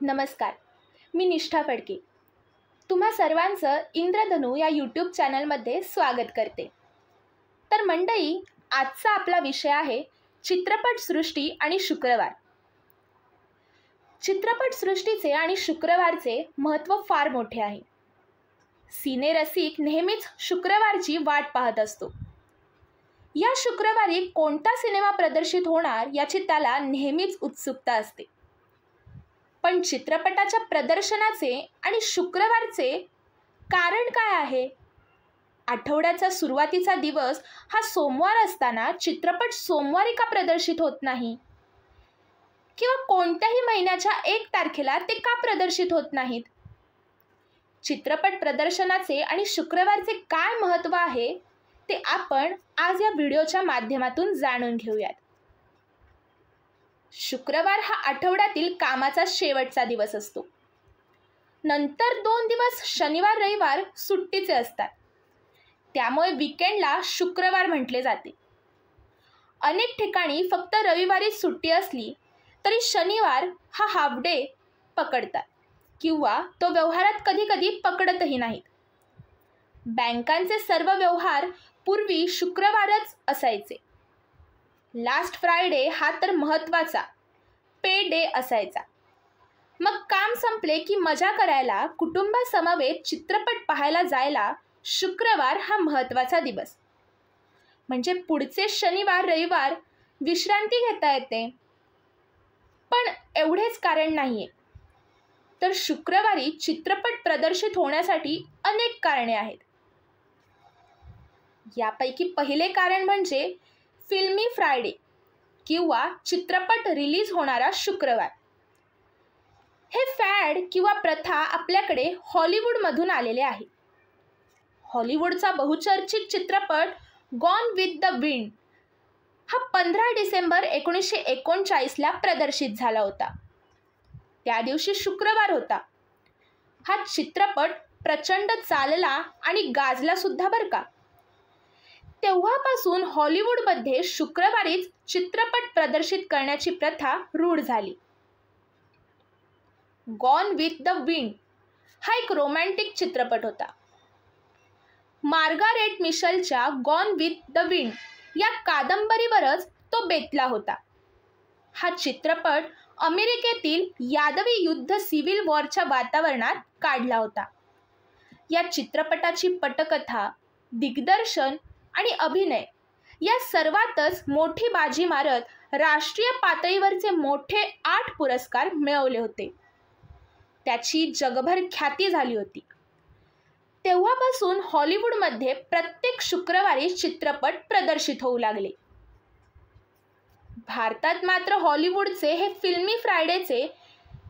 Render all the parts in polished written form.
नमस्कार, मी निष्ठा फडके. तुम्हा सर्वांचं इंद्रधनू या यूट्यूब चॅनलमध्ये स्वागत करते. तर मंडळी, आजचा आपला विषय आहे चित्रपटसृष्टी आणि शुक्रवार. चित्रपटसृष्टीचे आणि शुक्रवारचे महत्त्व फार मोठे आहे. सिनेरसिक नेहमीच शुक्रवारची वाट पाहत असतो. या शुक्रवारी कोणता सिनेमा प्रदर्शित होणार याची त्याला नेहमीच उत्सुकता असते. पण चित्रपटाच्या प्रदर्शनाचे आणि शुक्रवारचे कारण काय आहे? आठवड्याचा सुरुवातीचा दिवस हा सोमवार असताना चित्रपट सोमवारी का प्रदर्शित होत नाही? किंवा कोणत्याही महिन्याच्या 1 तारखेला ते का प्रदर्शित होत नाहीत? चित्रपट प्रदर्शनाचे आणि शुक्रवारचे काय महत्त्व आहे ते आपण आज या व्हिडिओच्या माध्यमातून जाणून घेऊयात. शुक्रवार हा आठवड्यातील कामाचा शेवटचा दिवस असतो. नंतर 2 दिवस शनिवार रविवार सुट्टीचे असतात. त्यामुळे वीकेंडला शुक्रवार म्हटले जाते. अनेक ठिकाणी फक्त रविवारी सुट्टी असली तरी शनिवार हा हाफ डे पकडतात किंवा तो व्यवहारात कधी पकडतही नाहीत. बँकांचे सर्व व्यवहार पूर्वी शुक्रवारच असायचे. लास्ट फ्रायडे हा तर महत्त्वाचा पे डे असायचा. मग काम संपले की मजा करायला कुटुंबासमवेत चित्रपट पाहायला जायला शुक्रवार हा महत्त्वाचा दिवस. म्हणजे पुढचे शनिवार रविवार विश्रांती घेता येते. पण एवढेच कारण नाहीये. तर शुक्रवारी चित्रपट प्रदर्शित होण्यासाठी अनेक कारणे आहेत. यापैकी पहिले कारण म्हणजे फिल्मी फ्रायडे किंवा चित्रपट रिलीज होणारा शुक्रवार. हे फॅड किंवा प्रथा आपल्याकडे हॉलिवूडमधून आलेले आहे. हॉलिवूडचा बहुचर्चित चित्रपट गॉन विथ द विंड हा 15 डिसेंबर 1939ला प्रदर्शित झाला होता. त्या दिवशी शुक्रवार होता. हा चित्रपट प्रचंड चालला आणि गाजला सुद्धा बरं का. तेव्हापासून हॉलिवूडमध्ये शुक्रवारीच चित्रपट प्रदर्शित करण्याची प्रथा रूढ झाली. गॉन विथ द विंड हा एक रोमॅन्टिक चित्रपट होता. मार्गारेट मिशेलच्या गॉन विथ द विंड या कादंबरीवरच तो बेतला होता. हा चित्रपट अमेरिकेतील यादवी युद्ध सिव्हिल वॉरच्या वातावरणात काढला होता. या चित्रपटाची पटकथा, दिग्दर्शन आणि अभिनय या सर्वातच मोठी बाजी मारत राष्ट्रीय पातळीवरचे मोठे 8 पुरस्कार मिळवले होते. त्याची जगभर ख्याती झाली होती. तेव्हापासून हॉलिवूडमध्ये प्रत्येक शुक्रवारी चित्रपट प्रदर्शित होऊ लागले. भारतात मात्र हॉलिवूडचे हे फिल्मी फ्रायडेचे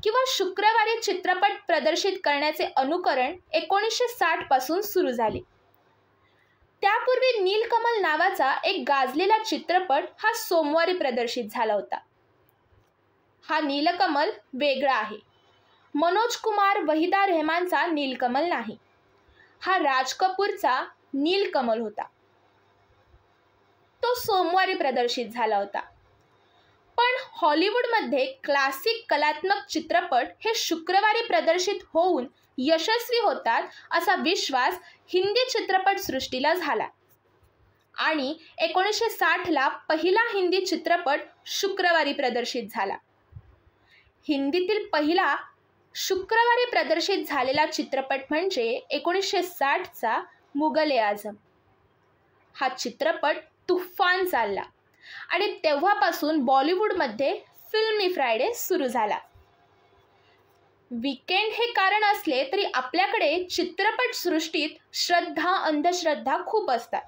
किंवा शुक्रवारी चित्रपट प्रदर्शित करण्याचे अनुकरण 1960 पासून सुरू झाले. त्यापूर्वी नीलकमल नावाचा एक गाजलेला चित्रपट हा सोमवारी प्रदर्शित झाला होता. हा नीलकमल वेगळा आहे. मनोज कुमार वहिदा रेहमानचा नीलकमल नाही. हा राज कपूरचा नीलकमल होता. तो सोमवारी प्रदर्शित झाला होता. पण हॉलिवूडमध्ये क्लासिक कलात्मक चित्रपट हे शुक्रवारी प्रदर्शित होऊन यशस्वी होतात असा विश्वास हिंदी चित्रपटसृष्टीला झाला आणि 1960ला पहिला हिंदी चित्रपट शुक्रवारी प्रदर्शित झाला. हिंदीतील पहिला शुक्रवारी प्रदर्शित झालेला चित्रपट म्हणजे 1960चा मुघल-ए-आझम. हा चित्रपट तुफान चालला आणि तेव्हापासून बॉलिवूडमध्ये फिल्मी फ्रायडे सुरू झाला. वीकेंड हे कारण असले तरी आपल्याकडे चित्रपटसृष्टीत श्रद्धा अंधश्रद्धा खूप असतात.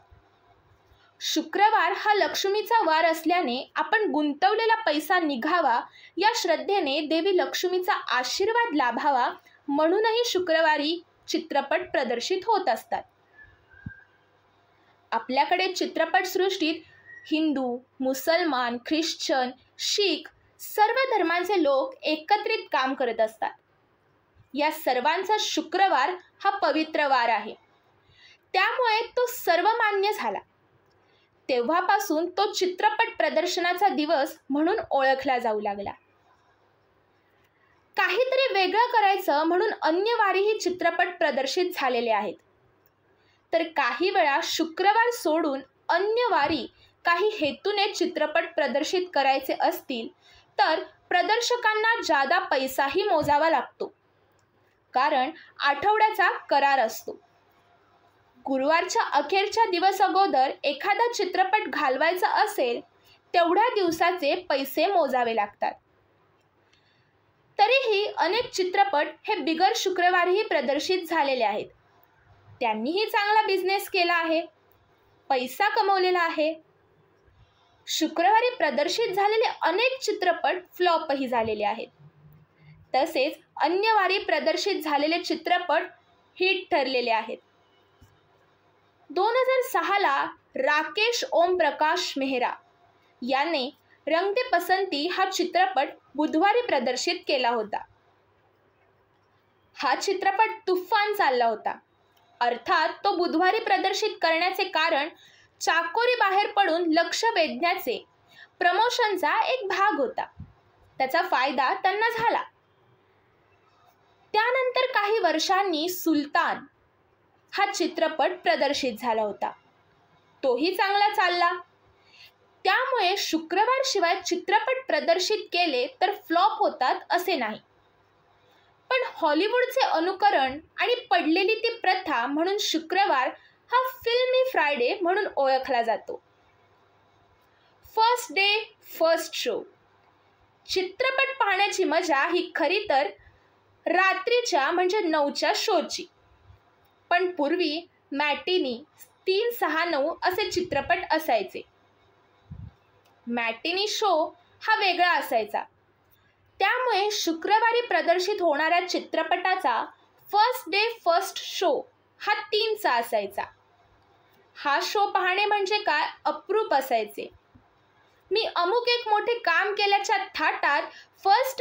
शुक्रवार हा लक्ष्मीचा वार असल्याने आपण गुंतवलेला पैसा निघावा या श्रद्धेने देवी लक्ष्मीचा आशीर्वाद लाभावा म्हणूनही शुक्रवारी चित्रपट प्रदर्शित होत असतात. आपल्याकडे चित्रपटसृष्टीत हिंदू, मुसलमान, ख्रिश्चन, शीख सर्व धर्मांचे लोक एकत्रित काम करत असतात. या सर्वांचा शुक्रवार हा पवित्र वार आहे. त्यामुळे तो सर्वमान्य झाला. तेव्हापासून तो चित्रपट प्रदर्शनाचा दिवस म्हणून ओळखला जाऊ लागला. काहीतरी वेगळं करायचं म्हणून अन्य वारीही चित्रपट प्रदर्शित झालेले आहेत. तर काही वेळा शुक्रवार सोडून अन्य वारी काही हेतूने चित्रपट प्रदर्शित करायचे असतील तर प्रदर्शकांना जादा पैसाही मोजावा लागतो, कारण आठवड्याचा करार असतो. गुरुवारच्या अखेरच्या दिवस अगोदर एखादा चित्रपट घालवायचा असेल तेवढ्या दिवसाचे पैसे मोजावे लागतात. तरीही अनेक चित्रपट हे बिगर शुक्रवारीही प्रदर्शित झालेले आहेत. त्यांनीही चांगला बिझनेस केला आहे, पैसा कमवलेला आहे. शुक्रवारी प्रदर्शित झालेले अनेक चित्रपट फ्लॉपही झालेले आहेत. तसेच अन्य वारी प्रदर्शित झालेले चित्रपट हिट ठरलेले आहेत. 2006ला राकेश ओम प्रकाश मेहरा याने रंग दे बसंती हा चित्रपट बुधवारी प्रदर्शित केला होता. हा चित्रपट तुफान चालला होता. अर्थात तो बुधवारी प्रदर्शित करण्याचे कारण चाकोरी बाहेर पडून लक्ष वेधण्याचे प्रमोशनचा एक भाग होता. त्याचा फायदा त्यांना झाला. त्यानंतर काही वर्षांनी सुलतान हा चित्रपट प्रदर्शित झाला होता. तोही चांगला चालला. त्यामुळे शुक्रवार शिवाय चित्रपट प्रदर्शित केले तर फ्लॉप होतात असे नाही. पण हॉलिवूडचे अनुकरण आणि पडलेली ती प्रथा म्हणून शुक्रवार हा फिल्मी फ्रायडे म्हणून ओळखला जातो. First day first show. चित्रपट पाहण्याची मजा ही खरी तर रात्रीच्या म्हणजे 9च्या शोची. पण पूर्वी मॅटिनी 3, 6, 9 असे चित्रपट असायचे. मॅटिनी शो हा वेगळा असायचा. त्यामुळे शुक्रवारी प्रदर्शित होणाऱ्या चित्रपटाचा फर्स्ट डे फर्स्ट शो हा 3चा असायचा. हा शो पाहणे म्हणजे काय अप्रूप असायचे. मी अमुक एक मोठे काम केल्याच्या थाटात फर्स्ट